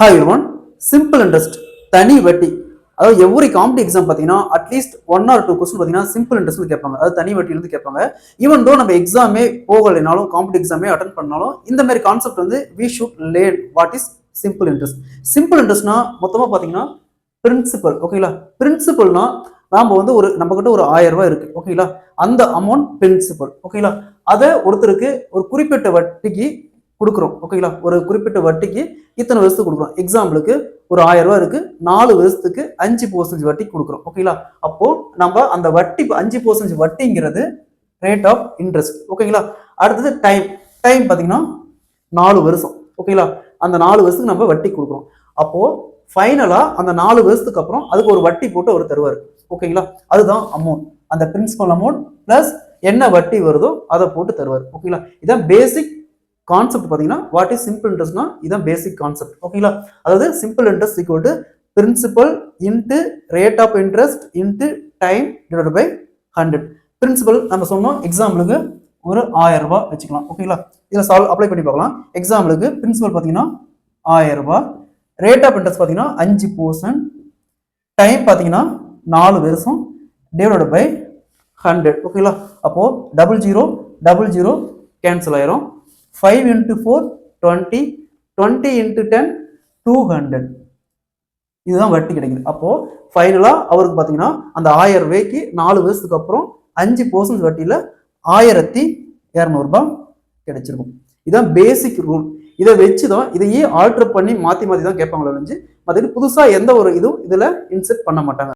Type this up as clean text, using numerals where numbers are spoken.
Hi everyone, simple interest தனி வட்டி. அதாவது எவ்ரி காம்படி எக்ஸாம் பார்த்தீங்கன்னா அட்லீஸ்ட் 1 or 2 கொஸ்டின் பார்த்தீங்கன்னா சிம்பிள் இன்ட்ரெஸ்ட் கேட்பாங்க. அதாவது தனி வட்டியிலிருந்து கேட்பாங்க. ஈவன் தோ நம்ம எக்ஸாமே போகலைனாலும் காம்படி எக்ஸாமே அட்டன் பண்ணாலும் இந்த மாதிரி கான்செப்ட் வந்து we should learn what is simple interest. Simple இன்ட்ரெஸ்ட்னா மொத்தமாக பார்த்தீங்கன்னா பிரின்சிபல். ஓகேங்களா? பிரின்சிபல்னா நாம வந்து நம்ம கிட்ட ஒரு 1000 ரூபாய் இருக்கு. ஓகேங்களா? அந்த அமௌண்ட் பிரின்சிபல். ஓகேங்களா? அதை ஒருத்தருக்கு ஒரு குறிப்பிட்ட வட்டிக்கு கொடுக்குறோம். ஓகேங்களா? ஒரு குறிப்பிட்ட வட்டிக்கு இத்தனை வருஷத்துக்கு கொடுக்குறோம். எக்ஸாம்பிளுக்கு ஒரு 1000 ரூபாய் இருக்கு, 4 வருஷத்துக்கு 5% வட்டி கொடுக்குறோம். ஓகேங்களா? அப்போ நம்ம அந்த வட்டி 5% வட்டிங்கிறது ரேட் ஆஃப் இன்ட்ரெஸ்ட். ஓகேங்களா? அடுத்தது டைம். டைம் பார்த்தீங்கன்னா 4 வருஷம். ஓகேங்களா? அந்த 4 வருஷத்துக்கு நம்ம வட்டி கொடுக்குறோம். அப்போ ஃபைனலா அந்த 4 வருஷத்துக்கு அப்புறம் அதுக்கு ஒரு வட்டி போட்டு அவர் தருவார். ஓகேங்களா? அதுதான் அமௌண்ட். அந்த பிரின்சிபல் அமௌண்ட் பிளஸ் என்ன வட்டி வருதோ அதை போட்டு தருவார். ஓகேங்களா? இதான் பேசிக் கான்செப்ட். பார்த்தீங்கன்னா வாட் இஸ் சிம்பிள் இன்ட்ரெஸ்ட்னா இதான் பேசிக் கான்செப்ட். ஓகேங்களா? அதாவது simple interest equal to principal into rate of interest into time divided by 100. Principal நம்ம சொன்னோம், எக்ஸாம்பிளுக்கு ஒரு 1000 ரூபாய் வச்சுக்கலாம். ஓகேங்களா? இதில் அப்ளை பண்ணி பார்க்கலாம். எக்ஸாம்பிளுக்கு பிரின்சிபல் பார்த்தீங்கன்னா 1000 ரூபாய், ரேட் ஆஃப் இன்ட்ரெஸ்ட் பார்த்தீங்கன்னா 5%, டைம் பார்த்தீங்கன்னா 4 வருஷம் டிவைடட் பை 100. ஓகேங்களா? அப்போ 0000 கேன்சல் ஆயிரும். 5 into 4 20, 20 into 10 200. இதுதான் வட்டி கிடைக்குது. அப்போ ஃபைனலா அவருக்கு பாத்தீங்கன்னா அந்த 1000 ரூபாய்க்கு 4 வருஷத்துக்கு அப்புறம் 5% வட்டியில 1200 ரூபாய் கிடைச்சிருக்கும். இதுதான் பேசிக் ரூல். இதை வச்சுதான் இதையே ஆல்டர் பண்ணி மாத்தி தான் கேட்பாங்களே ஒழிஞ்சு மற்றபடி புதுசா எந்த ஒரு இதுவும் இதுல இன்செர்ட் பண்ண மாட்டாங்க.